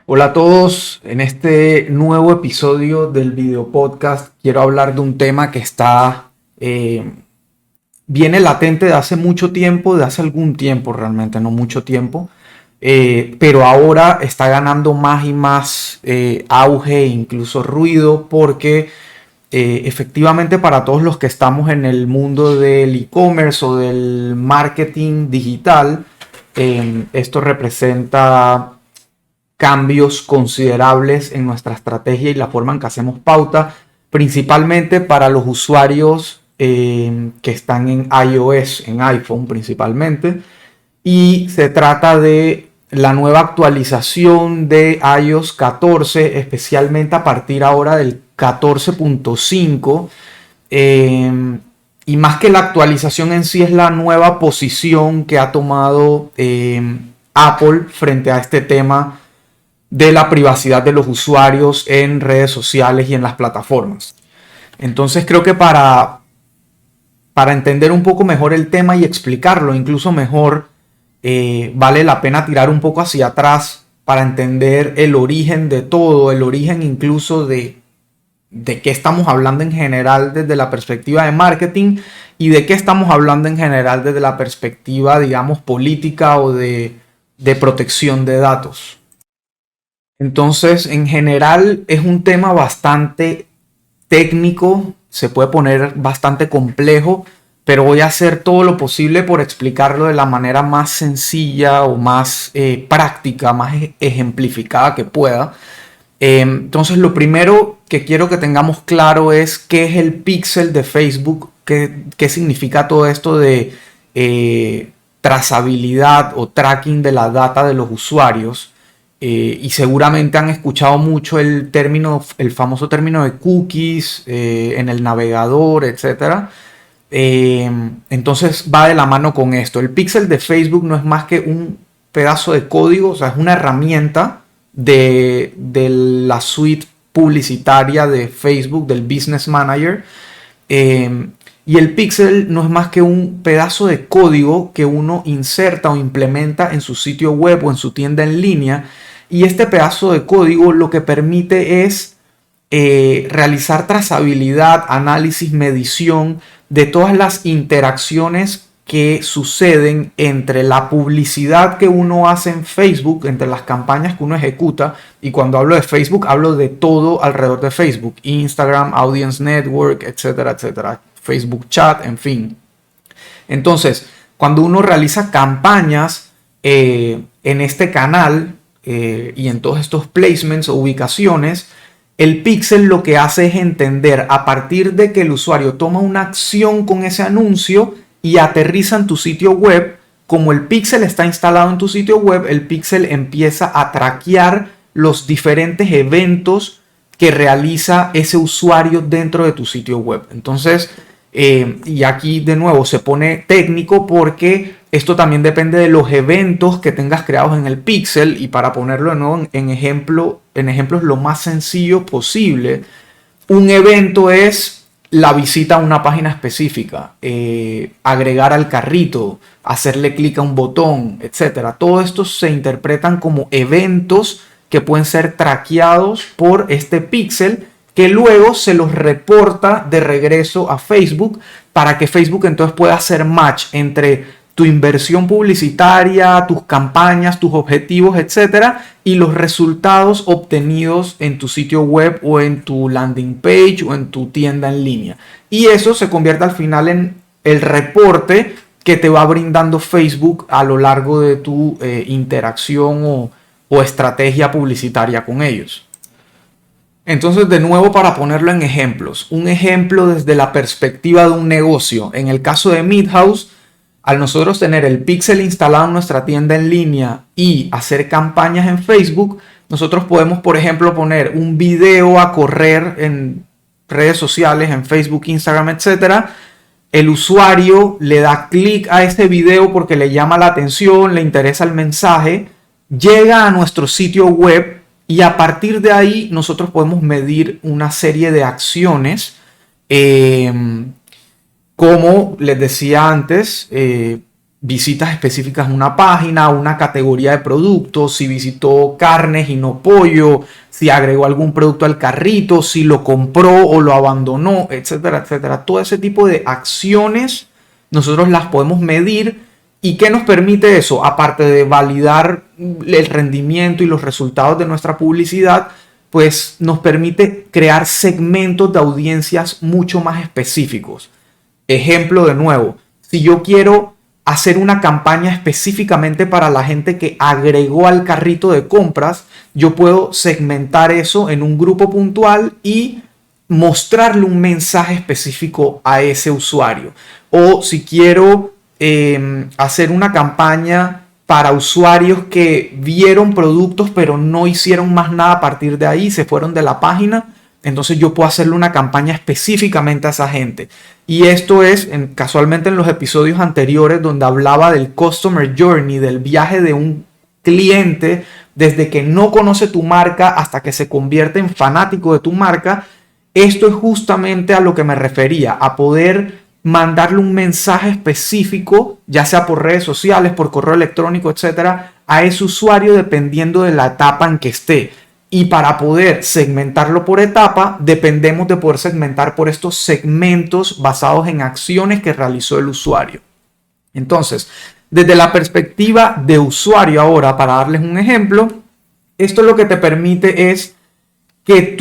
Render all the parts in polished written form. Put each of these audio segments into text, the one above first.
Hola a todos, en este nuevo episodio del video podcast quiero hablar de un tema que viene latente de hace mucho tiempo, de hace algún tiempo realmente, no mucho tiempo, pero ahora está ganando más y más auge e incluso ruido porque efectivamente para todos los que estamos en el mundo del e-commerce o del marketing digital, esto representa cambios considerables en nuestra estrategia y la forma en que hacemos pauta, principalmente para los usuarios que están en iOS, en iPhone principalmente. Y se trata de la nueva actualización de iOS 14, especialmente a partir ahora del 14.5. Y más que la actualización en sí es la nueva posición que ha tomado Apple frente a este tema de la privacidad de los usuarios en redes sociales y en las plataformas. Entonces creo que para entender un poco mejor el tema y explicarlo incluso mejor, vale la pena tirar un poco hacia atrás para entender el origen de todo, el origen incluso de qué estamos hablando en general desde la perspectiva de marketing y de qué estamos hablando en general desde la perspectiva, digamos, política o de protección de datos. Entonces, en general es un tema bastante técnico, se puede poner bastante complejo, pero voy a hacer todo lo posible por explicarlo de la manera más sencilla o más práctica, más ejemplificada que pueda. Entonces, lo primero que quiero que tengamos claro es qué es el pixel de Facebook, qué significa todo esto de trazabilidad o tracking de la data de los usuarios. Y seguramente han escuchado mucho el famoso término de cookies en el navegador, etcétera. Entonces va de la mano con esto. El pixel de Facebook no es más que un pedazo de código, o sea, es una herramienta de la suite publicitaria de Facebook, del Business Manager. Y el pixel no es más que un pedazo de código que uno inserta o implementa en su sitio web o en su tienda en línea. Y este pedazo de código lo que permite es realizar trazabilidad, análisis, medición de todas las interacciones que suceden entre la publicidad que uno hace en Facebook, entre las campañas que uno ejecuta. Y cuando hablo de Facebook, hablo de todo alrededor de Facebook: Instagram, Audience Network, etcétera, etcétera, Facebook Chat, en fin. Entonces, cuando uno realiza campañas en este canal, y en todos estos placements o ubicaciones, el pixel lo que hace es entender a partir de que el usuario toma una acción con ese anuncio y aterriza en tu sitio web. Como el pixel está instalado en tu sitio web, el pixel empieza a traquear los diferentes eventos que realiza ese usuario dentro de tu sitio web. Entonces, y aquí de nuevo se pone técnico porque esto también depende de los eventos que tengas creados en el pixel. Y para ponerlo de nuevo en ejemplos lo más sencillo posible, un evento es la visita a una página específica, agregar al carrito, hacerle clic a un botón, etc. Todo esto se interpretan como eventos que pueden ser traqueados por este pixel, que luego se los reporta de regreso a Facebook para que Facebook entonces pueda hacer match entre tu inversión publicitaria, tus campañas, tus objetivos, etcétera, y los resultados obtenidos en tu sitio web o en tu landing page o en tu tienda en línea. Y eso se convierte al final en el reporte que te va brindando Facebook a lo largo de tu interacción o estrategia publicitaria con ellos. Entonces, de nuevo, para ponerlo en ejemplos, un ejemplo desde la perspectiva de un negocio. En el caso de Midhouse, al nosotros tener el pixel instalado en nuestra tienda en línea y hacer campañas en Facebook, nosotros podemos, por ejemplo, poner un video a correr en redes sociales, en Facebook, Instagram, etcétera. El usuario le da clic a este video porque le llama la atención, le interesa el mensaje, llega a nuestro sitio web. Y a partir de ahí nosotros podemos medir una serie de acciones, como les decía antes, visitas específicas en una página, una categoría de productos, si visitó carnes y no pollo, si agregó algún producto al carrito, si lo compró o lo abandonó, etcétera, etcétera. Todo ese tipo de acciones nosotros las podemos medir. ¿Y qué nos permite eso? Aparte de validar el rendimiento y los resultados de nuestra publicidad, pues nos permite crear segmentos de audiencias mucho más específicos. Ejemplo de nuevo, si yo quiero hacer una campaña específicamente para la gente que agregó al carrito de compras, yo puedo segmentar eso en un grupo puntual y mostrarle un mensaje específico a ese usuario. O si quiero hacer una campaña para usuarios que vieron productos pero no hicieron más nada a partir de ahí, se fueron de la página, entonces yo puedo hacerle una campaña específicamente a esa gente. Y esto es casualmente en los episodios anteriores donde hablaba del Customer Journey, del viaje de un cliente desde que no conoce tu marca hasta que se convierte en fanático de tu marca. Esto es justamente a lo que me refería, a poder mandarle un mensaje específico, ya sea por redes sociales, por correo electrónico, etcétera, a ese usuario dependiendo de la etapa en que esté. Y para poder segmentarlo por etapa, dependemos de poder segmentar por estos segmentos basados en acciones que realizó el usuario. Entonces, desde la perspectiva de usuario ahora, para darles un ejemplo, esto lo que te permite es que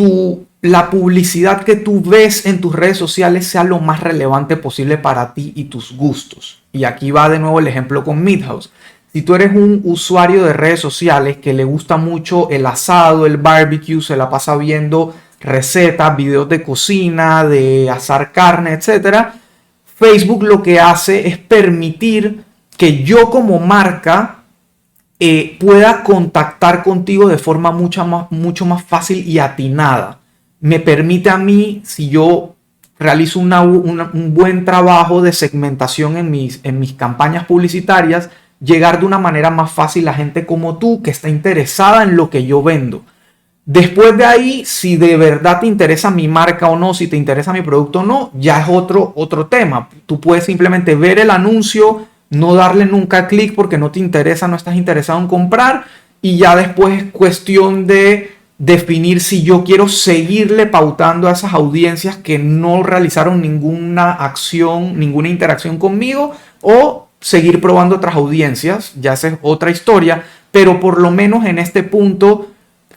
la publicidad que tú ves en tus redes sociales sea lo más relevante posible para ti y tus gustos. Y aquí va de nuevo el ejemplo con Midhouse. Si tú eres un usuario de redes sociales que le gusta mucho el asado, el barbecue, se la pasa viendo recetas, videos de cocina, de asar carne, etc., Facebook lo que hace es permitir que yo como marca pueda contactar contigo de forma mucho más fácil y atinada. Me permite a mí, si yo realizo un buen trabajo de segmentación en mis campañas publicitarias, llegar de una manera más fácil a gente como tú que está interesada en lo que yo vendo. Después de ahí, si de verdad te interesa mi marca o no, si te interesa mi producto o no, ya es otro tema. Tú puedes simplemente ver el anuncio, no darle nunca clic porque no te interesa, no estás interesado en comprar, y ya después es cuestión de definir si yo quiero seguirle pautando a esas audiencias que no realizaron ninguna acción, ninguna interacción conmigo, o seguir probando otras audiencias. Ya esa es otra historia, pero por lo menos en este punto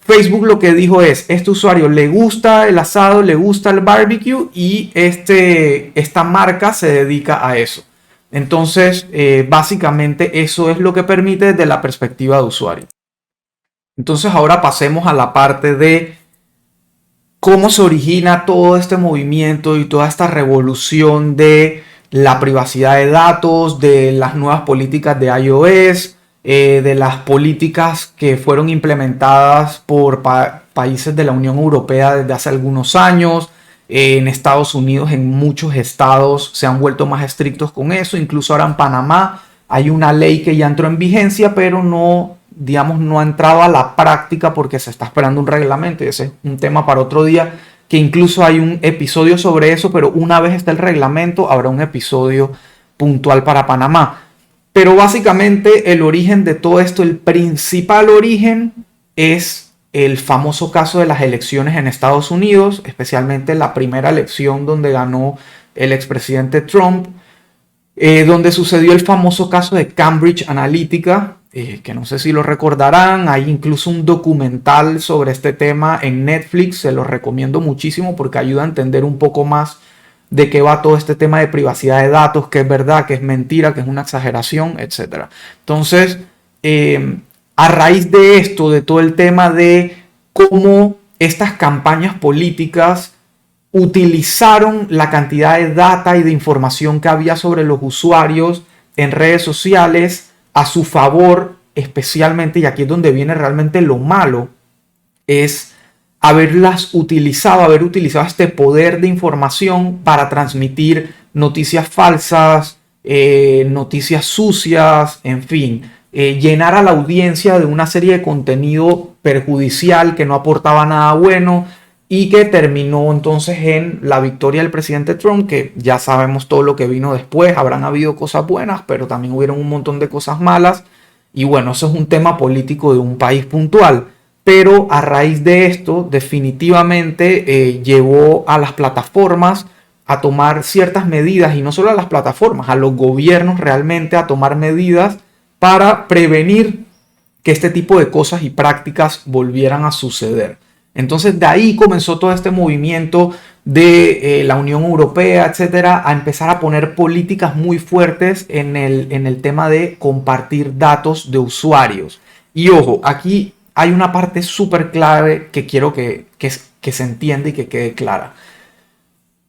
Facebook lo que dijo es, este usuario le gusta el asado, le gusta el barbecue y esta marca se dedica a eso. Entonces, básicamente eso es lo que permite desde la perspectiva de usuario. Entonces ahora pasemos a la parte de cómo se origina todo este movimiento y toda esta revolución de la privacidad de datos, de las nuevas políticas de iOS, de las políticas que fueron implementadas por países de la Unión Europea desde hace algunos años. En Estados Unidos, en muchos estados se han vuelto más estrictos con eso. Incluso ahora en Panamá hay una ley que ya entró en vigencia, pero no ha entrado a la práctica porque se está esperando un reglamento. Y ese es un tema para otro día, que incluso hay un episodio sobre eso, pero una vez está el reglamento, habrá un episodio puntual para Panamá. Pero básicamente el origen de todo esto, el principal origen es el famoso caso de las elecciones en Estados Unidos, especialmente la primera elección donde ganó el expresidente Trump, donde sucedió el famoso caso de Cambridge Analytica, que no sé si lo recordarán. Hay incluso un documental sobre este tema en Netflix, se lo recomiendo muchísimo porque ayuda a entender un poco más de qué va todo este tema de privacidad de datos, qué es verdad, qué es mentira, qué es una exageración, etc. Entonces, a raíz de esto, de todo el tema de cómo estas campañas políticas utilizaron la cantidad de data y de información que había sobre los usuarios en redes sociales a su favor, especialmente, y aquí es donde viene realmente lo malo, es haber utilizado este poder de información para transmitir noticias falsas, noticias sucias, en fin, llenar a la audiencia de una serie de contenido perjudicial que no aportaba nada bueno. y que terminó entonces en la victoria del presidente Trump, que ya sabemos todo lo que vino después. Habrán habido cosas buenas, pero también hubieron un montón de cosas malas. Y bueno, eso es un tema político de un país puntual. Pero a raíz de esto, definitivamente llevó a las plataformas a tomar ciertas medidas, y no solo a las plataformas, a los gobiernos realmente a tomar medidas para prevenir que este tipo de cosas y prácticas volvieran a suceder. Entonces de ahí comenzó todo este movimiento de la Unión Europea, etcétera, a empezar a poner políticas muy fuertes en el tema de compartir datos de usuarios. Y ojo, aquí hay una parte súper clave que quiero que se entienda y que quede clara.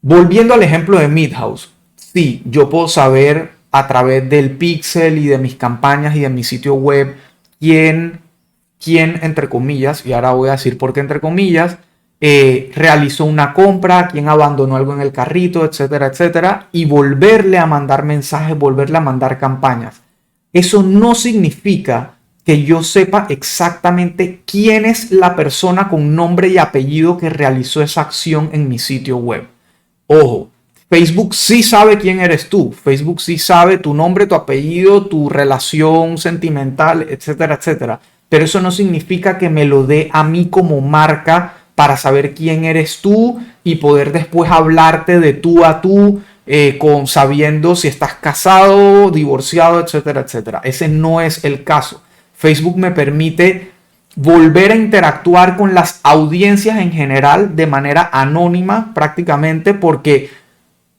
Volviendo al ejemplo de Midhouse, sí, yo puedo saber a través del pixel y de mis campañas y de mi sitio web quién, entre comillas, y ahora voy a decir por qué entre comillas, realizó una compra, quién abandonó algo en el carrito, etcétera, etcétera, y volverle a mandar mensajes, volverle a mandar campañas. Eso no significa que yo sepa exactamente quién es la persona con nombre y apellido que realizó esa acción en mi sitio web. Ojo, Facebook sí sabe quién eres tú. Facebook sí sabe tu nombre, tu apellido, tu relación sentimental, etcétera, etcétera. Pero eso no significa que me lo dé a mí como marca para saber quién eres tú y poder después hablarte de tú a tú, sabiendo si estás casado, divorciado, etcétera, etcétera. Ese no es el caso. Facebook me permite volver a interactuar con las audiencias en general de manera anónima prácticamente, porque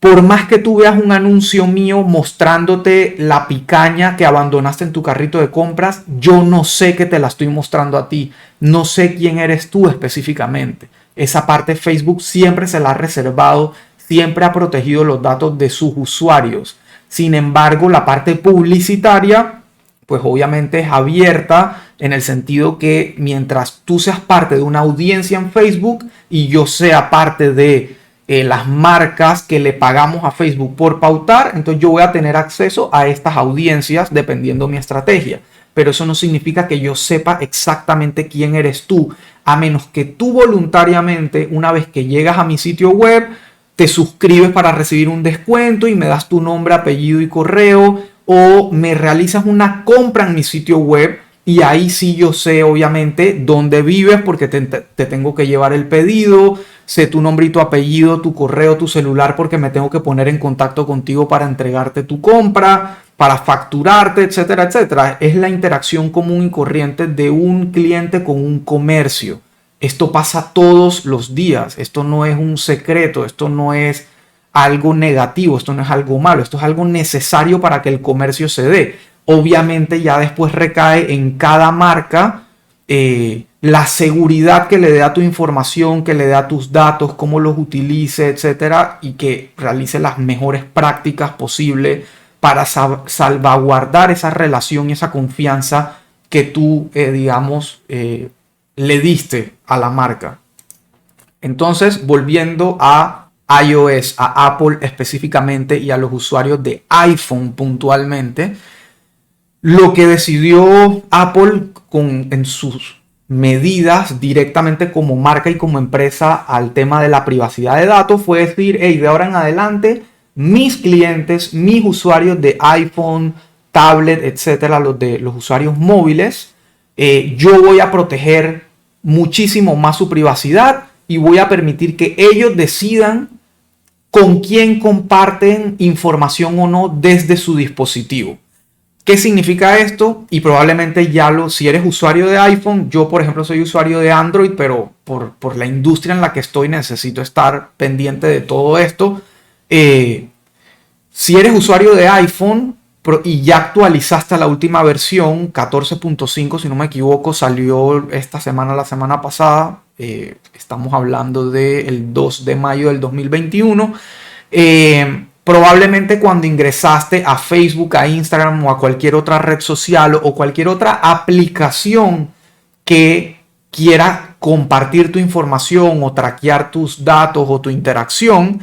por más que tú veas un anuncio mío mostrándote la picaña que abandonaste en tu carrito de compras, yo no sé que te la estoy mostrando a ti, no sé quién eres tú específicamente. Esa parte Facebook siempre se la ha reservado, siempre ha protegido los datos de sus usuarios. Sin embargo, la parte publicitaria pues obviamente es abierta, en el sentido que mientras tú seas parte de una audiencia en Facebook y yo sea parte de las marcas que le pagamos a Facebook por pautar, entonces yo voy a tener acceso a estas audiencias dependiendo mi estrategia. Pero eso no significa que yo sepa exactamente quién eres tú, a menos que tú voluntariamente, una vez que llegas a mi sitio web, te suscribes para recibir un descuento y me das tu nombre, apellido y correo, o me realizas una compra en mi sitio web y ahí sí yo sé obviamente dónde vives, porque te tengo que llevar el pedido, sé tu nombre y tu apellido, tu correo, tu celular, porque me tengo que poner en contacto contigo para entregarte tu compra, para facturarte, etcétera, etcétera. Es la interacción común y corriente de un cliente con un comercio. Esto pasa todos los días, esto no es un secreto, esto no es algo negativo, esto no es algo malo, esto es algo necesario para que el comercio se dé. Obviamente ya después recae en cada marca la seguridad que le dé a tu información, que le dé a tus datos, cómo los utilice, etcétera, y que realice las mejores prácticas posibles para salvaguardar esa relación y esa confianza que tú, le diste a la marca. Entonces, volviendo a iOS, a Apple específicamente y a los usuarios de iPhone puntualmente, lo que decidió Apple en sus medidas directamente como marca y como empresa al tema de la privacidad de datos fue decir, hey, de ahora en adelante, mis clientes, mis usuarios de iPhone, tablet, etcétera, los usuarios móviles, yo voy a proteger muchísimo más su privacidad y voy a permitir que ellos decidan con quién comparten información o no desde su dispositivo. ¿Qué significa esto? Y probablemente si eres usuario de iPhone, yo por ejemplo soy usuario de Android, pero por la industria en la que estoy necesito estar pendiente de todo esto. Si eres usuario de iPhone y ya actualizaste la última versión, 14.5 si no me equivoco, salió esta semana, la semana pasada, estamos hablando del 2 de mayo del 2021, probablemente cuando ingresaste a Facebook, a Instagram o a cualquier otra red social o cualquier otra aplicación que quiera compartir tu información o traquear tus datos o tu interacción,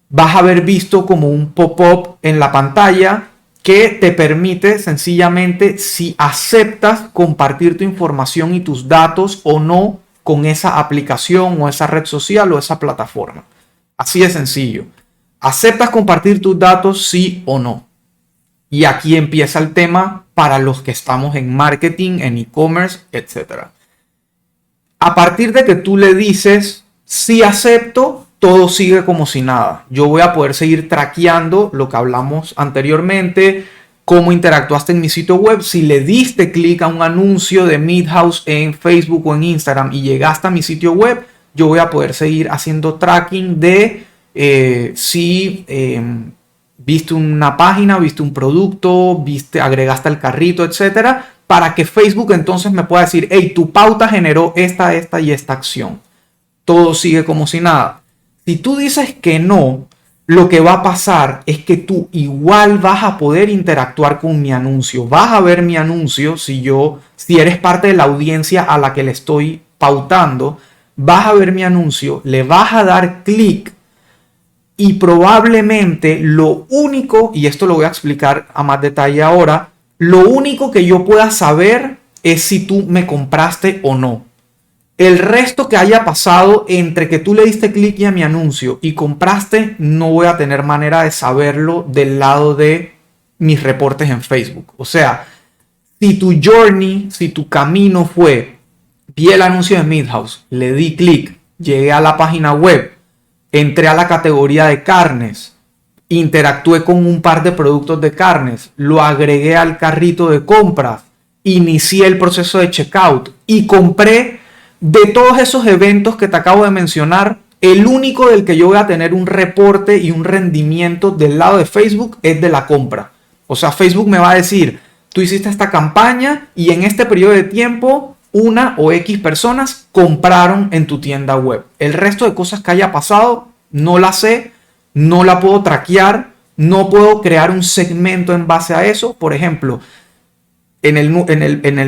vas a haber visto como un pop-up en la pantalla que te permite sencillamente, si aceptas compartir tu información y tus datos o no con esa aplicación o esa red social o esa plataforma. Así de sencillo. ¿Aceptas compartir tus datos, sí o no? Y aquí empieza el tema para los que estamos en marketing, en e-commerce, etc. A partir de que tú le dices, sí acepto, todo sigue como si nada. Yo voy a poder seguir traqueando lo que hablamos anteriormente, cómo interactuaste en mi sitio web. Si le diste clic a un anuncio de Midhouse en Facebook o en Instagram y llegaste a mi sitio web, yo voy a poder seguir haciendo tracking de si viste una página, viste un producto, agregaste al carrito, etcétera, para que Facebook entonces me pueda decir, hey, tu pauta generó esta y esta acción. Todo sigue como si nada. Si tú dices que no, lo que va a pasar es que tú igual vas a poder interactuar con mi anuncio. Vas a ver mi anuncio si eres parte de la audiencia a la que le estoy pautando, vas a ver mi anuncio, le vas a dar clic y probablemente lo único, y esto lo voy a explicar a más detalle ahora, lo único que yo pueda saber es si tú me compraste o no. El resto que haya pasado entre que tú le diste clic a mi anuncio y compraste, no voy a tener manera de saberlo del lado de mis reportes en Facebook. O sea, si tu journey, si tu camino fue, vi el anuncio de Midhouse, le di clic, llegué a la página web, entré a la categoría de carnes, interactué con un par de productos de carnes, lo agregué al carrito de compras, inicié el proceso de checkout y compré. De todos esos eventos que te acabo de mencionar, el único del que yo voy a tener un reporte y un rendimiento del lado de Facebook es de la compra. O sea, Facebook me va a decir, tú hiciste esta campaña y en este periodo de tiempo una o X personas compraron en tu tienda web. El resto de cosas que haya pasado no la sé, no la puedo traquear, no puedo crear un segmento en base a eso. Por ejemplo, en el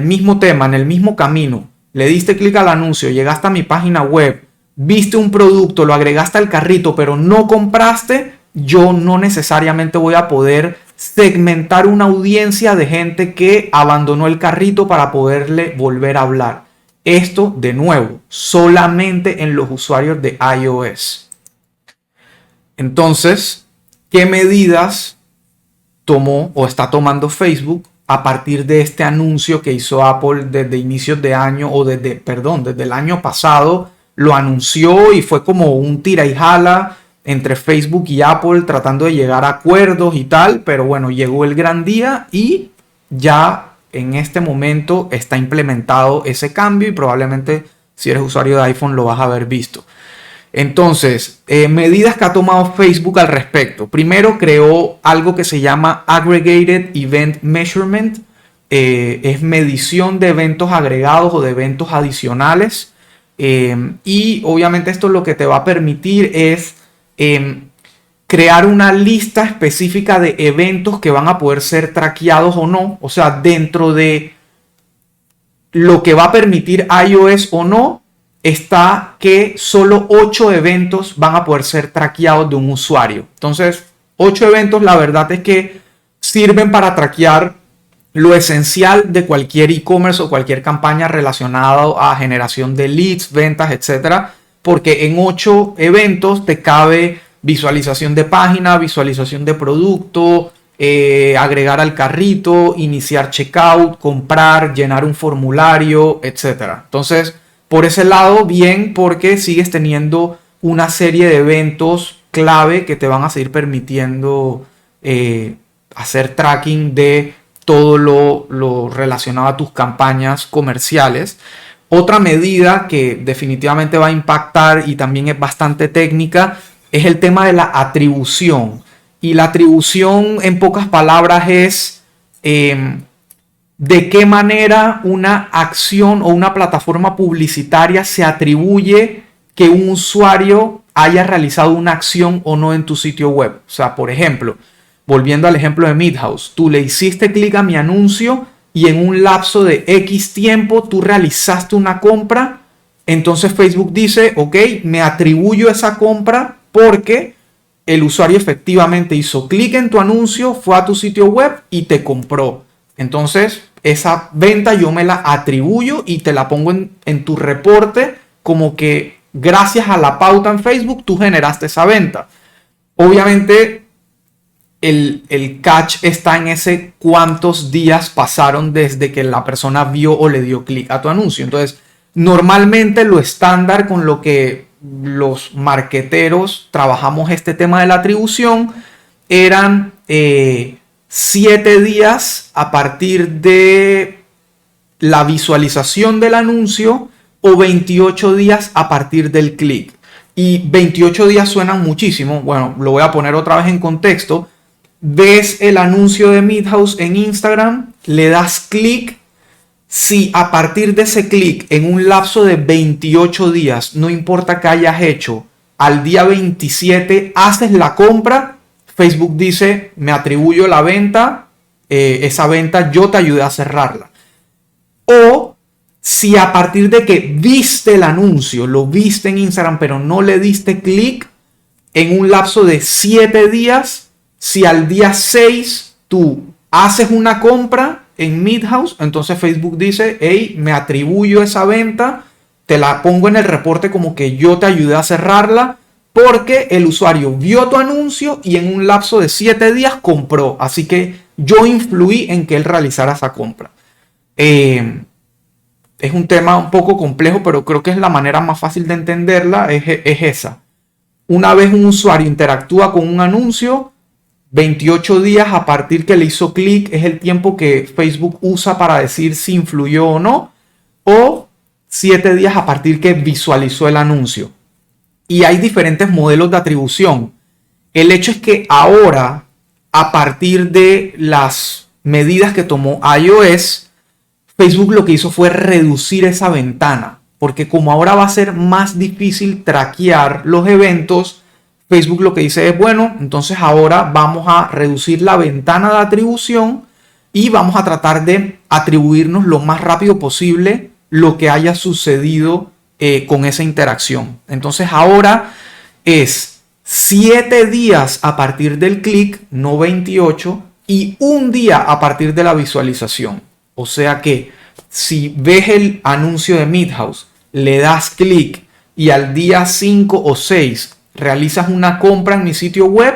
mismo tema, en el mismo camino, le diste clic al anuncio, llegaste a mi página web, viste un producto, lo agregaste al carrito, pero no compraste, yo no necesariamente voy a poder segmentar una audiencia de gente que abandonó el carrito para poderle volver a hablar. Esto, de nuevo, solamente en los usuarios de iOS. Entonces, ¿qué medidas tomó o está tomando Facebook a partir de este anuncio que hizo Apple desde inicios de año desde el año pasado? Lo anunció y fue como un tira y jala entre Facebook y Apple tratando de llegar a acuerdos y tal, pero bueno, llegó el gran día y ya en este momento está implementado ese cambio y probablemente si eres usuario de iPhone lo vas a haber visto. Entonces, medidas que ha tomado Facebook al respecto. Primero, creó algo que se llama Aggregated Event Measurement. Es medición de eventos agregados o de eventos adicionales. Y obviamente esto lo que te va a permitir es crear una lista específica de eventos que van a poder ser traqueados o no. O sea, dentro de lo que va a permitir iOS o no, está que solo 8 eventos van a poder ser traqueados de un usuario. Entonces, 8 eventos, la verdad es que sirven para traquear lo esencial de cualquier e-commerce o cualquier campaña relacionada a generación de leads, ventas, etcétera, porque en 8 eventos te cabe visualización de página, visualización de producto, agregar al carrito, iniciar checkout, comprar, llenar un formulario, etcétera. Entonces, por ese lado, bien, porque sigues teniendo una serie de eventos clave que te van a seguir permitiendo hacer tracking de todo lo relacionado a tus campañas comerciales. Otra medida que definitivamente va a impactar y también es bastante técnica es el tema de la atribución. Y la atribución, en pocas palabras, es de qué manera una acción o una plataforma publicitaria se atribuye que un usuario haya realizado una acción o no en tu sitio web. O sea, por ejemplo, volviendo al ejemplo de Midhouse, tú le hiciste clic a mi anuncio y en un lapso de X tiempo tú realizaste una compra. Entonces Facebook dice, ok, me atribuyo esa compra porque el usuario efectivamente hizo clic en tu anuncio, fue a tu sitio web y te compró. Entonces, esa venta yo me la atribuyo y te la pongo en tu reporte como que gracias a la pauta en Facebook tú generaste esa venta. Obviamente el catch está en ese cuántos días pasaron desde que la persona vio o le dio clic a tu anuncio. Entonces, normalmente lo estándar con lo que los marqueteros trabajamos este tema de la atribución eran 7 días a partir de la visualización del anuncio o 28 días a partir del clic. Y 28 días suenan muchísimo. Bueno, lo voy a poner otra vez en contexto. Ves el anuncio de Midhouse en Instagram, le das clic. Si a partir de ese clic en un lapso de 28 días, no importa que hayas hecho, al día 27 haces la compra, Facebook dice, me atribuyo la venta, esa venta yo te ayudé a cerrarla. O si a partir de que viste el anuncio, lo viste en Instagram, pero no le diste clic, en un lapso de 7 días, si al día 6 tú haces una compra en Midhouse, entonces Facebook dice, hey, me atribuyo esa venta, te la pongo en el reporte como que yo te ayudé a cerrarla, porque el usuario vio tu anuncio y en un lapso de 7 días compró. Así que yo influí en que él realizara esa compra. Es un tema un poco complejo, pero creo que es la manera más fácil de entenderla, es esa. Una vez un usuario interactúa con un anuncio, 28 días a partir que le hizo clic es el tiempo que Facebook usa para decir si influyó o no, o 7 días a partir que visualizó el anuncio. Y hay diferentes modelos de atribución. El hecho es que ahora, a partir de las medidas que tomó iOS, Facebook lo que hizo fue reducir esa ventana, porque como ahora va a ser más difícil traquear los eventos, Facebook lo que dice es, bueno, entonces ahora vamos a reducir la ventana de atribución y vamos a tratar de atribuirnos lo más rápido posible lo que haya sucedido con esa interacción. Entonces ahora es 7 días a partir del clic, no 28, y un día a partir de la visualización. O sea que si ves el anuncio de Midhouse, le das clic y al día 5 o 6 realizas una compra en mi sitio web,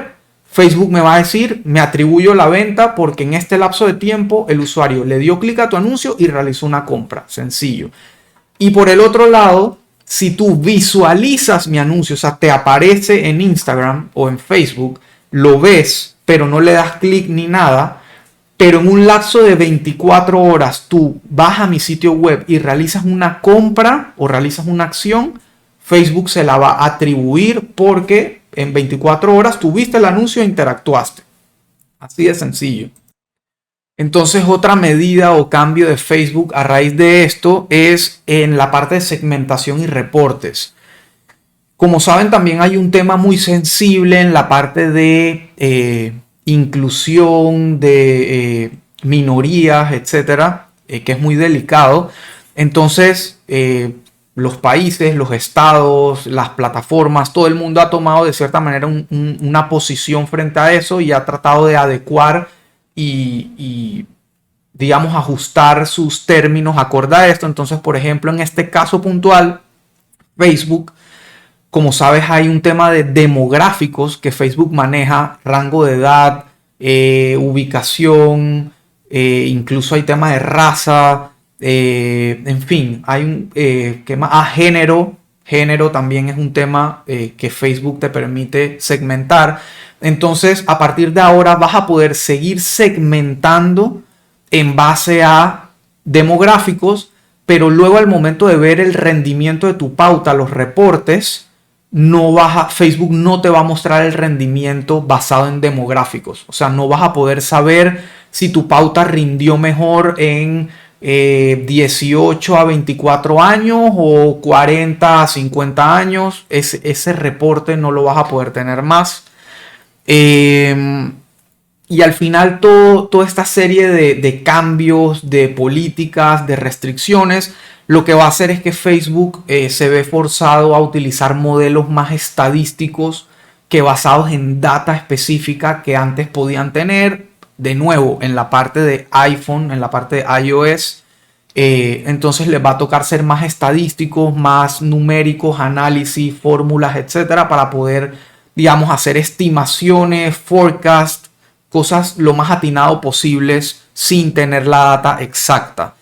Facebook me va a decir, me atribuyo la venta porque en este lapso de tiempo el usuario le dio clic a tu anuncio y realizó una compra. Sencillo. Y por el otro lado, si tú visualizas mi anuncio, o sea, te aparece en Instagram o en Facebook, lo ves, pero no le das clic ni nada, pero en un lapso de 24 horas tú vas a mi sitio web y realizas una compra o realizas una acción, Facebook se la va a atribuir porque en 24 horas tú viste el anuncio e interactuaste. Así de sencillo. Entonces, otra medida o cambio de Facebook a raíz de esto es en la parte de segmentación y reportes. Como saben, también hay un tema muy sensible en la parte de inclusión de minorías, etcétera, que es muy delicado. Entonces, los países, los estados, las plataformas, todo el mundo ha tomado de cierta manera una posición frente a eso y ha tratado de adecuar y digamos ajustar sus términos acorde a esto. Entonces, por ejemplo, en este caso puntual, Facebook, como sabes, hay un tema de demográficos que Facebook maneja, rango de edad, ubicación, incluso hay tema de raza, en fin, hay un tema género. Género también es un tema que Facebook te permite segmentar. Entonces, a partir de ahora vas a poder seguir segmentando en base a demográficos, pero luego al momento de ver el rendimiento de tu pauta, los reportes, Facebook no te va a mostrar el rendimiento basado en demográficos. O sea, no vas a poder saber si tu pauta rindió mejor en 18 a 24 años o 40 a 50 años. Ese reporte no lo vas a poder tener más. Y al final toda esta serie de cambios, de políticas, de restricciones, lo que va a hacer es que Facebook se ve forzado a utilizar modelos más estadísticos que basados en data específica que antes podían tener. De nuevo, en la parte de iPhone, en la parte de iOS, Entonces les va a tocar ser más estadísticos, más numéricos, análisis, fórmulas, etcétera, para poder, digamos, hacer estimaciones, forecast, cosas lo más atinado posibles sin tener la data exacta.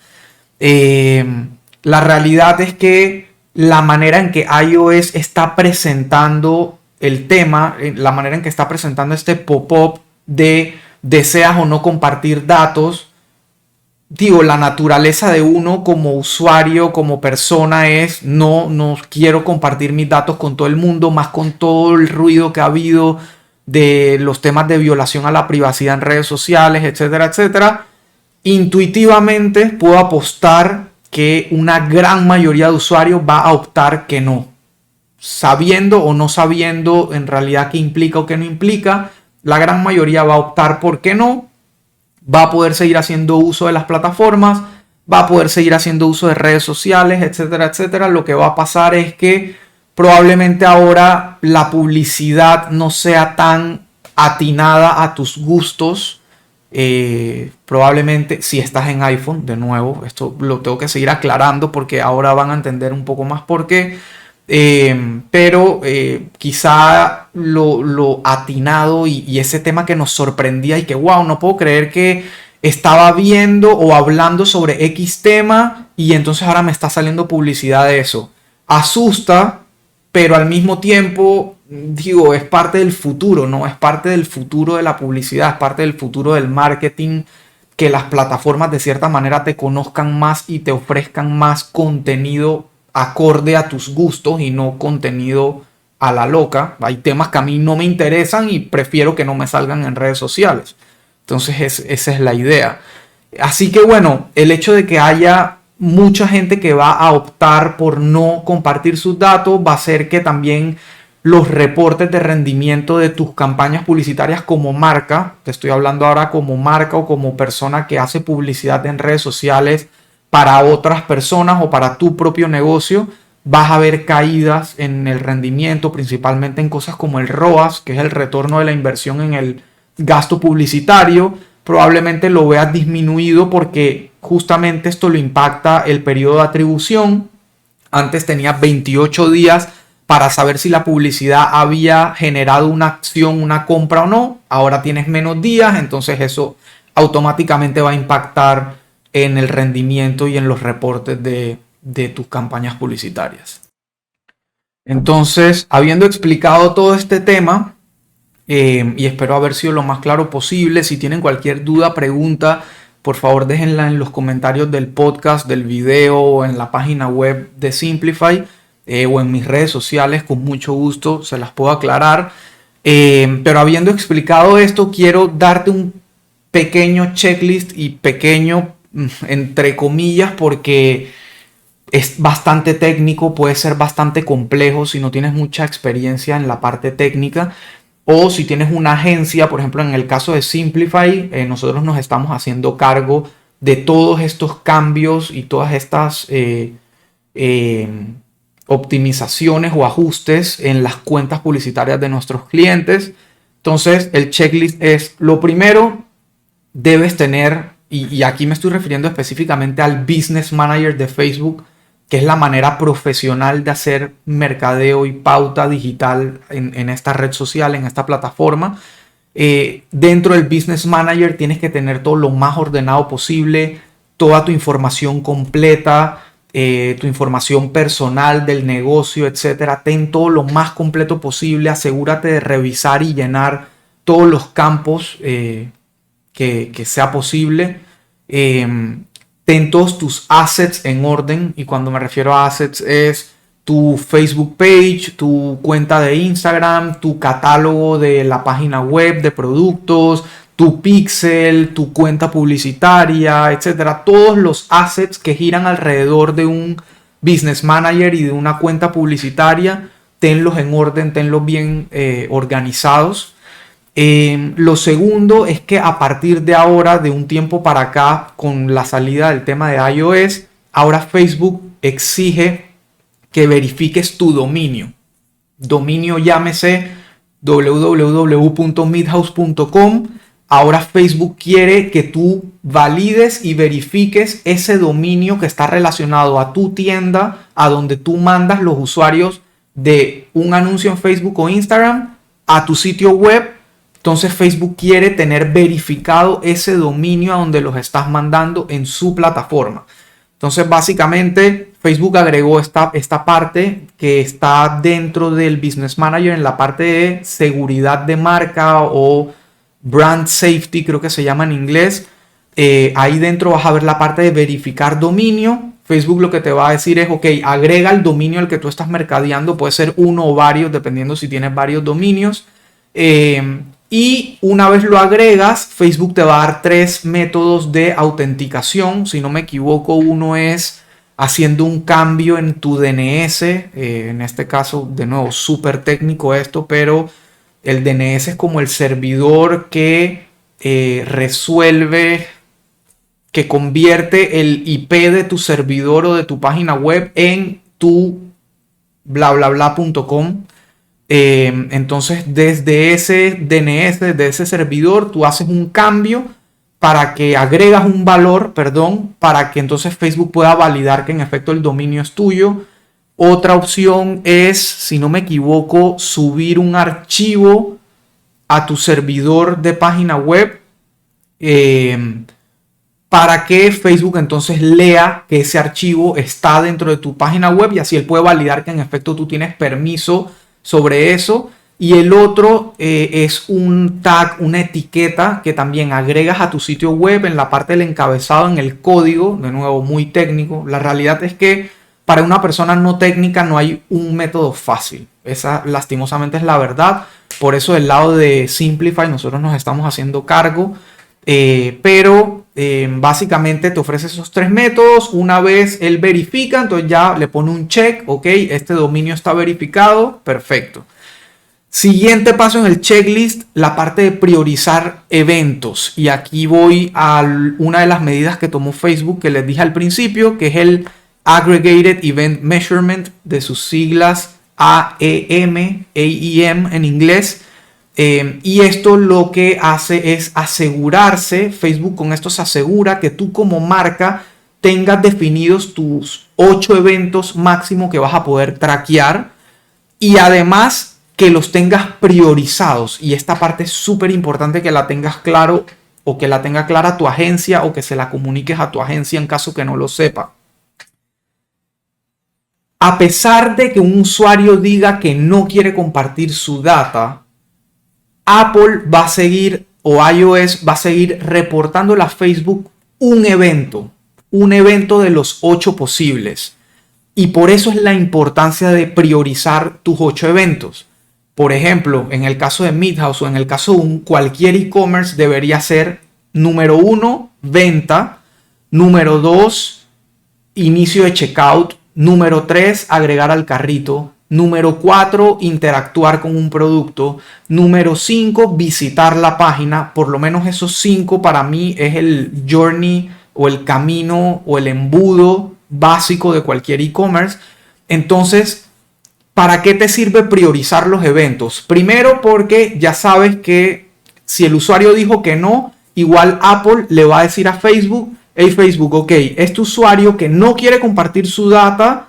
La realidad es que la manera en que iOS está presentando el tema, la manera en que está presentando este pop-up de deseas o no compartir datos, digo, la naturaleza de uno como usuario, como persona es no quiero compartir mis datos con todo el mundo, más con todo el ruido que ha habido de los temas de violación a la privacidad en redes sociales, etcétera, etcétera. Intuitivamente puedo apostar que una gran mayoría de usuarios va a optar que no. Sabiendo o no sabiendo en realidad qué implica o qué no implica, la gran mayoría va a optar por que no. Va a poder seguir haciendo uso de las plataformas, va a poder seguir haciendo uso de redes sociales, etcétera, etcétera. Lo que va a pasar es que probablemente ahora la publicidad no sea tan atinada a tus gustos. Probablemente si estás en iPhone, de nuevo, esto lo tengo que seguir aclarando porque ahora van a entender un poco más por qué. Pero quizá lo atinado y ese tema que nos sorprendía y que wow, no puedo creer que estaba viendo o hablando sobre X tema y entonces ahora me está saliendo publicidad de eso. Asusta, pero al mismo tiempo, digo, es parte del futuro, ¿no? Es parte del futuro de la publicidad, es parte del futuro del marketing, que las plataformas de cierta manera te conozcan más y te ofrezcan más contenido acorde a tus gustos y no contenido a la loca. Hay temas que a mí no me interesan y prefiero que no me salgan en redes sociales. Entonces esa es la idea. Así que bueno, el hecho de que haya mucha gente que va a optar por no compartir sus datos va a hacer que también los reportes de rendimiento de tus campañas publicitarias como marca, te estoy hablando ahora como marca o como persona que hace publicidad en redes sociales para otras personas o para tu propio negocio, vas a ver caídas en el rendimiento, principalmente en cosas como el ROAS, que es el retorno de la inversión en el gasto publicitario. Probablemente lo veas disminuido porque justamente esto lo impacta el periodo de atribución. Antes tenías 28 días para saber si la publicidad había generado una acción, una compra o no. Ahora tienes menos días, entonces eso automáticamente va a impactar en el rendimiento y en los reportes de tus campañas publicitarias. Entonces, habiendo explicado todo este tema, y espero haber sido lo más claro posible, si tienen cualquier duda, pregunta, por favor déjenla en los comentarios del podcast, del video o en la página web de Simplify o en mis redes sociales, con mucho gusto se las puedo aclarar. Pero habiendo explicado esto, quiero darte un pequeño checklist y pequeño entre comillas porque es bastante técnico, puede ser bastante complejo si no tienes mucha experiencia en la parte técnica o si tienes una agencia, por ejemplo en el caso de Simplify, nosotros nos estamos haciendo cargo de todos estos cambios y todas estas optimizaciones o ajustes en las cuentas publicitarias de nuestros clientes. Entonces el checklist es: lo primero, debes tener, y aquí me estoy refiriendo específicamente al Business Manager de Facebook, que es la manera profesional de hacer mercadeo y pauta digital en esta red social, en esta plataforma. Dentro del Business Manager tienes que tener todo lo más ordenado posible, toda tu información completa, tu información personal del negocio, etcétera. Ten todo lo más completo posible, asegúrate de revisar y llenar todos los campos que sea posible. Ten todos tus assets en orden, y cuando me refiero a assets es tu Facebook page, tu cuenta de Instagram, tu catálogo de la página web de productos, tu pixel, tu cuenta publicitaria, etcétera. Todos los assets que giran alrededor de un business manager y de una cuenta publicitaria, tenlos en orden, tenlos bien organizados. Lo segundo es que a partir de ahora, de un tiempo para acá, con la salida del tema de iOS, ahora Facebook exige que verifiques tu dominio. Dominio llámese www.midhouse.com, ahora Facebook quiere que tú valides y verifiques ese dominio que está relacionado a tu tienda, a donde tú mandas los usuarios de un anuncio en Facebook o Instagram a tu sitio web. Entonces Facebook quiere tener verificado ese dominio a donde los estás mandando en su plataforma. Entonces básicamente Facebook agregó esta parte que está dentro del Business Manager en la parte de seguridad de marca o Brand Safety, creo que se llama en inglés. Ahí dentro vas a ver la parte de verificar dominio. Facebook lo que te va a decir es, ok, agrega el dominio al que tú estás mercadeando. Puede ser uno o varios, dependiendo si tienes varios dominios. Y una vez lo agregas, Facebook te va a dar 3 métodos de autenticación. Si no me equivoco, uno es haciendo un cambio en tu DNS. En este caso, de nuevo, súper técnico esto, pero el DNS es como el servidor que resuelve, que convierte el IP de tu servidor o de tu página web en tu blablabla.com. Entonces desde ese DNS, desde ese servidor, tú haces un cambio para que agregas un valor, para que entonces Facebook pueda validar que en efecto el dominio es tuyo. Otra opción es, si no me equivoco, subir un archivo a tu servidor de página web para que Facebook entonces lea que ese archivo está dentro de tu página web y así él puede validar que en efecto tú tienes permiso sobre eso. Y el otro es un tag, una etiqueta que también agregas a tu sitio web en la parte del encabezado, en el código, de nuevo muy técnico. La realidad es que para una persona no técnica no hay un método fácil. Esa lastimosamente es la verdad. Por eso del lado de Simplify nosotros nos estamos haciendo cargo. Pero básicamente te ofrece esos 3 métodos. Una vez él verifica, entonces ya le pone un check. Ok, este dominio está verificado. Perfecto. Siguiente paso en el checklist, la parte de priorizar eventos. Y aquí voy a una de las medidas que tomó Facebook que les dije al principio, que es el Aggregated Event Measurement, de sus siglas AEM en inglés. Y esto lo que hace es asegurarse, Facebook con esto se asegura que tú como marca tengas definidos tus 8 eventos máximo que vas a poder traquear y además que los tengas priorizados. Y esta parte es súper importante que la tengas claro o que la tenga clara tu agencia o que se la comuniques a tu agencia en caso que no lo sepa. A pesar de que un usuario diga que no quiere compartir su data, Apple va a seguir o iOS va a seguir reportándole a Facebook un evento de los 8 posibles. Y por eso es la importancia de priorizar tus 8 eventos. Por ejemplo, en el caso de Midhouse o en el caso de cualquier e-commerce debería ser número 1, venta, número 2, inicio de checkout, número 3, agregar al carrito, número 4, interactuar con un producto, número 5, visitar la página. Por lo menos esos 5 para mí es el journey o el camino o el embudo básico de cualquier e-commerce. Entonces, ¿para qué te sirve priorizar los eventos? Primero porque ya sabes que si el usuario dijo que no, igual Apple le va a decir a Facebook, hey Facebook, ok, este usuario que no quiere compartir su data,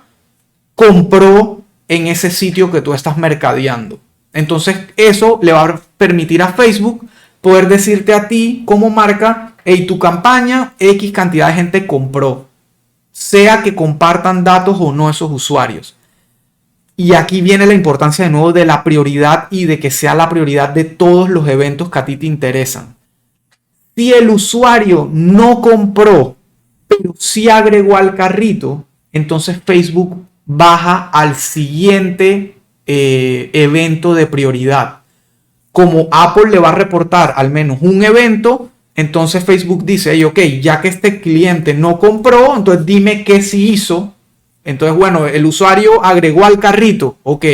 compró en ese sitio que tú estás mercadeando. Entonces eso le va a permitir a Facebook poder decirte a ti como marca, hey, tu campaña, X cantidad de gente compró, sea que compartan datos o no esos usuarios. Y aquí viene la importancia de nuevo de la prioridad y de que sea la prioridad de todos los eventos que a ti te interesan. Si el usuario no compró, pero sí agregó al carrito, entonces Facebook baja al siguiente evento de prioridad. Como Apple le va a reportar al menos un evento, entonces Facebook dice, hey, ok, ya que este cliente no compró, entonces dime qué sí hizo. Entonces, bueno, el usuario agregó al carrito. Ok,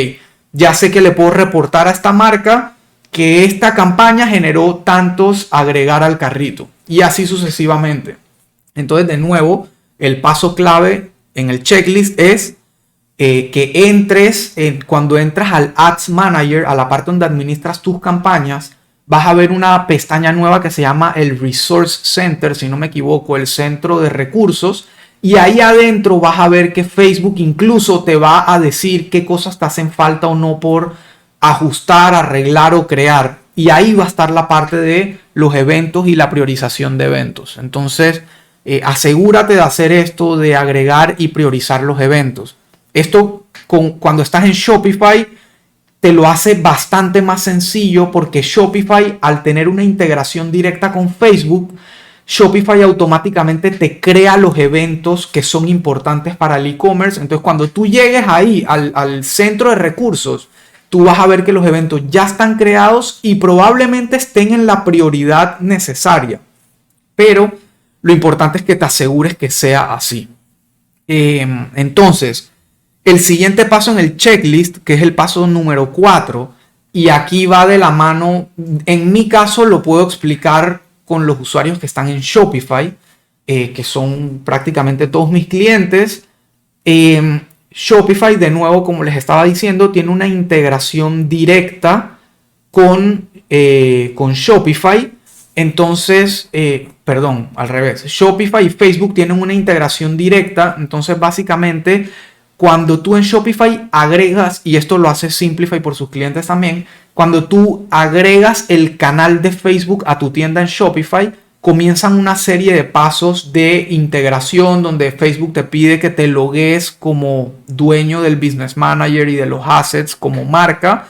ya sé que le puedo reportar a esta marca que esta campaña generó tantos agregar al carrito. Y así sucesivamente. Entonces, de nuevo, el paso clave en el checklist es que entres, cuando entras al Ads Manager, a la parte donde administras tus campañas, vas a ver una pestaña nueva que se llama el Resource Center, si no me equivoco, el centro de recursos. Y ahí adentro vas a ver que Facebook incluso te va a decir qué cosas te hacen falta o no por ajustar, arreglar o crear. Y ahí va a estar la parte de los eventos y la priorización de eventos. Entonces, asegúrate de hacer esto, de agregar y priorizar los eventos. Esto cuando estás en Shopify te lo hace bastante más sencillo porque Shopify, al tener una integración directa con Facebook, Shopify automáticamente te crea los eventos que son importantes para el e-commerce. Entonces, cuando tú llegues ahí al centro de recursos, tú vas a ver que los eventos ya están creados y probablemente estén en la prioridad necesaria. Pero lo importante es que te asegures que sea así. Entonces, el siguiente paso en el checklist, que es el paso número 4, y aquí va de la mano, en mi caso lo puedo explicar con los usuarios que están en Shopify, que son prácticamente todos mis clientes. Shopify, de nuevo, como les estaba diciendo, tiene una integración directa con Shopify. Entonces, perdón, al revés. Shopify y Facebook tienen una integración directa. Entonces, básicamente, cuando tú en Shopify agregas, y esto lo hace Simplify por sus clientes también, cuando tú agregas el canal de Facebook a tu tienda en Shopify, comienzan una serie de pasos de integración donde Facebook te pide que te logues como dueño del Business Manager y de los assets como marca.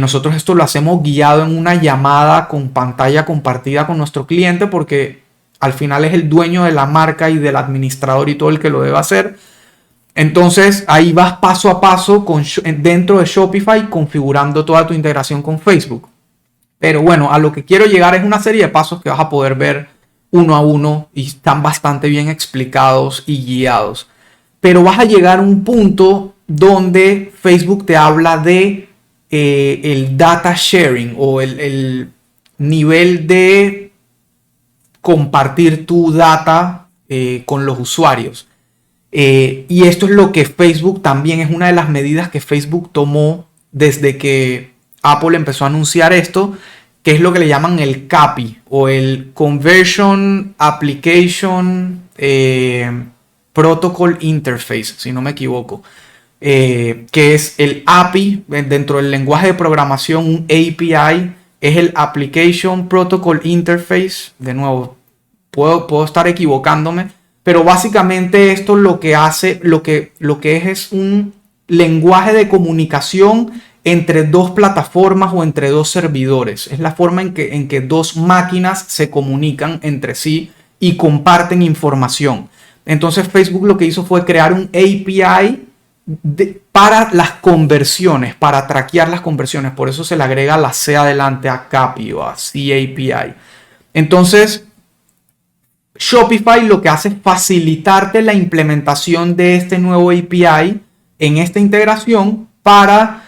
Nosotros esto lo hacemos guiado en una llamada con pantalla compartida con nuestro cliente porque al final es el dueño de la marca y del administrador y todo el que lo debe hacer. Entonces ahí vas paso a paso dentro de Shopify configurando toda tu integración con Facebook. Pero bueno, a lo que quiero llegar es una serie de pasos que vas a poder ver uno a uno y están bastante bien explicados y guiados. Pero vas a llegar a un punto donde Facebook te habla de el data sharing o el nivel de compartir tu data con los usuarios. Y esto es lo que Facebook también es una de las medidas que Facebook tomó desde que Apple empezó a anunciar esto, que es lo que le llaman el CAPI o el Conversion Application Protocol Interface, si no me equivoco, que es el API dentro del lenguaje de programación. Un API es el Application Protocol Interface. De nuevo, puedo estar equivocándome, pero básicamente esto lo que hace, lo que es un lenguaje de comunicación entre dos plataformas o entre dos servidores. Es la forma en que dos máquinas se comunican entre sí y comparten información. Entonces Facebook lo que hizo fue crear un API para las conversiones, para traquear las conversiones. Por eso se le agrega la C adelante a CAPI o a CAPI. Entonces Shopify lo que hace es facilitarte la implementación de este nuevo API en esta integración para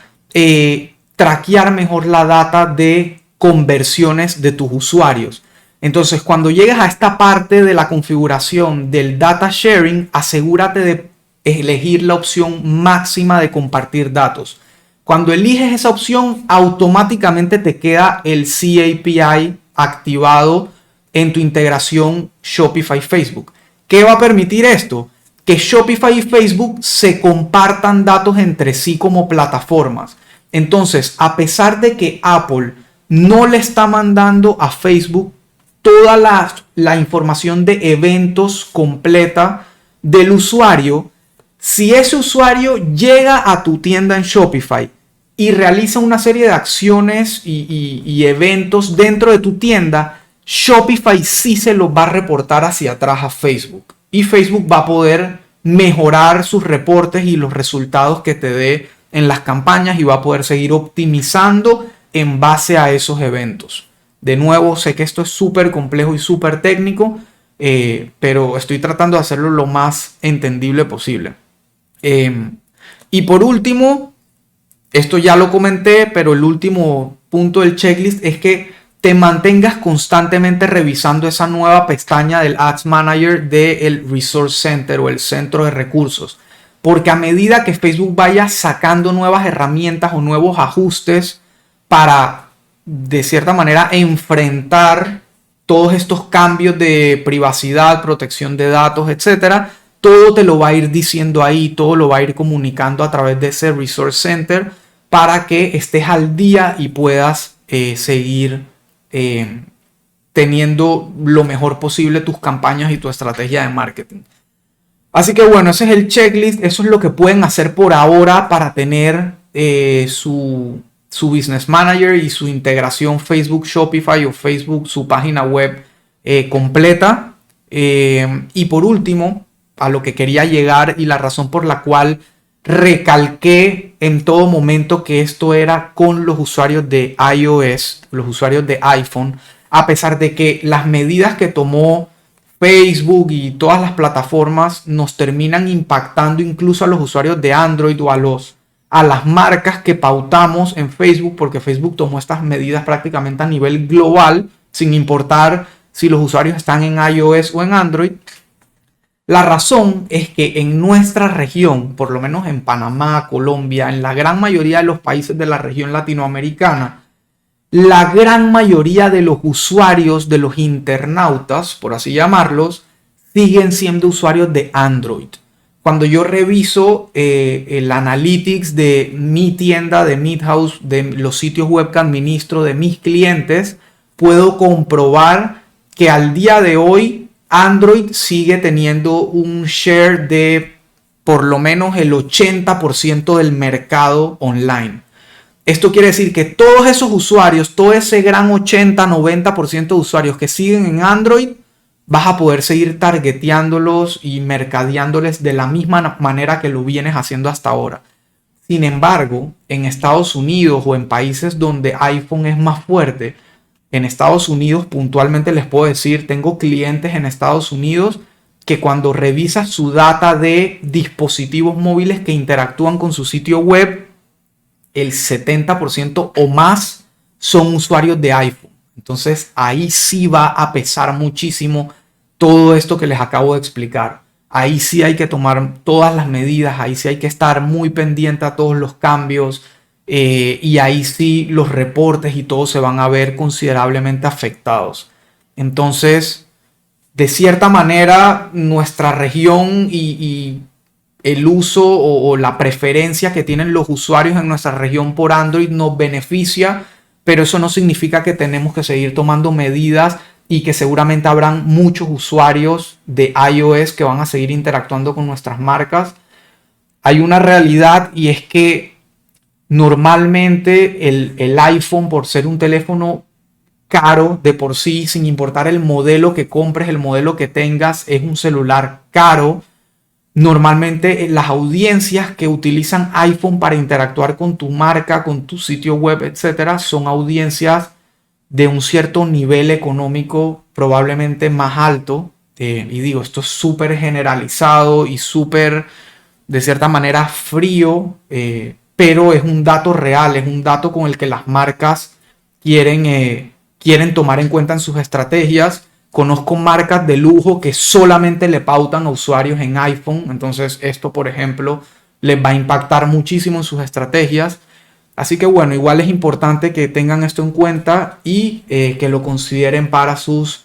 traquear mejor la data de conversiones de tus usuarios. Entonces, cuando llegues a esta parte de la configuración del data sharing, asegúrate de elegir la opción máxima de compartir datos. Cuando eliges esa opción, automáticamente te queda el CAPI activado en tu integración Shopify Facebook. ¿Qué va a permitir esto? Que Shopify y Facebook se compartan datos entre sí como plataformas. Entonces, a pesar de que Apple no le está mandando a Facebook toda la información de eventos completa del usuario, si ese usuario llega a tu tienda en Shopify y realiza una serie de acciones y eventos dentro de tu tienda, Shopify sí se los va a reportar hacia atrás a Facebook. Y Facebook va a poder mejorar sus reportes y los resultados que te dé en las campañas y va a poder seguir optimizando en base a esos eventos. De nuevo, sé que esto es súper complejo y súper técnico, pero estoy tratando de hacerlo lo más entendible posible. Y por último, esto ya lo comenté, pero el último punto del checklist es que te mantengas constantemente revisando esa nueva pestaña del Ads Manager del Resource Center o el centro de recursos. Porque a medida que Facebook vaya sacando nuevas herramientas o nuevos ajustes para de cierta manera enfrentar todos estos cambios de privacidad, protección de datos, etcétera, todo te lo va a ir diciendo ahí, todo lo va a ir comunicando a través de ese Resource Center para que estés al día y puedas seguir teniendo lo mejor posible tus campañas y tu estrategia de marketing. Así que bueno, ese es el checklist, eso es lo que pueden hacer por ahora para tener su Business Manager y su integración Facebook Shopify o Facebook, su página web completa. Y por último, a lo que quería llegar y la razón por la cual recalqué en todo momento que esto era con los usuarios de iOS, los usuarios de iPhone, a pesar de que las medidas que tomó Facebook y todas las plataformas nos terminan impactando incluso a los usuarios de Android o a las marcas que pautamos en Facebook, porque Facebook tomó estas medidas prácticamente a nivel global, sin importar si los usuarios están en iOS o en Android. La razón es que en nuestra región, por lo menos en Panamá, Colombia, en la gran mayoría de los países de la región latinoamericana, la gran mayoría de los usuarios, de los internautas, por así llamarlos, siguen siendo usuarios de Android. Cuando yo reviso el analytics de mi tienda, de Midhouse, de los sitios web que administro, de mis clientes, puedo comprobar que al día de hoy Android sigue teniendo un share de por lo menos el 80% del mercado online. Esto quiere decir que todos esos usuarios, todo ese gran 80-90% de usuarios que siguen en Android, vas a poder seguir targeteándolos y mercadeándoles de la misma manera que lo vienes haciendo hasta ahora. Sin embargo, en Estados Unidos o en países donde iPhone es más fuerte, en Estados Unidos puntualmente les puedo decir, tengo clientes en Estados Unidos que cuando revisas su data de dispositivos móviles que interactúan con su sitio web, el 70% o más son usuarios de iPhone. Entonces ahí sí va a pesar muchísimo todo esto que les acabo de explicar. Ahí sí hay que tomar todas las medidas, ahí sí hay que estar muy pendiente a todos los cambios y ahí sí los reportes y todo se van a ver considerablemente afectados. Entonces, de cierta manera, nuestra región y el uso o la preferencia que tienen los usuarios en nuestra región por Android nos beneficia, pero eso no significa que tenemos que seguir tomando medidas y que seguramente habrán muchos usuarios de iOS que van a seguir interactuando con nuestras marcas. Hay una realidad y es que normalmente el iPhone, por ser un teléfono caro de por sí, sin importar el modelo que compres, el modelo que tengas, es un celular caro. Normalmente las audiencias que utilizan iPhone para interactuar con tu marca, con tu sitio web, etcétera, son audiencias de un cierto nivel económico probablemente más alto. Y digo, esto es súper generalizado y súper, de cierta manera, frío, pero es un dato real, es un dato con el que las marcas quieren tomar en cuenta en sus estrategias. Conozco marcas de lujo que solamente le pautan a usuarios en iPhone. Entonces esto, por ejemplo, les va a impactar muchísimo en sus estrategias. Así que bueno, igual es importante que tengan esto en cuenta y que lo consideren para sus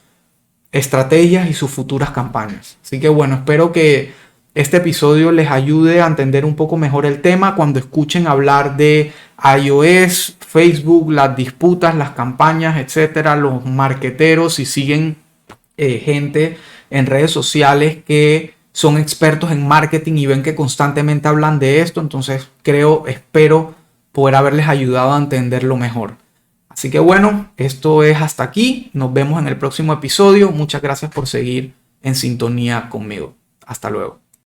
estrategias y sus futuras campañas. Así que bueno, espero que este episodio les ayude a entender un poco mejor el tema cuando escuchen hablar de iOS, Facebook, las disputas, las campañas, etcétera, los marqueteros y siguen gente en redes sociales que son expertos en marketing y ven que constantemente hablan de esto. Entonces espero poder haberles ayudado a entenderlo mejor. Así que bueno, esto es hasta aquí. Nos vemos en el próximo episodio. Muchas gracias por seguir en sintonía conmigo. Hasta luego.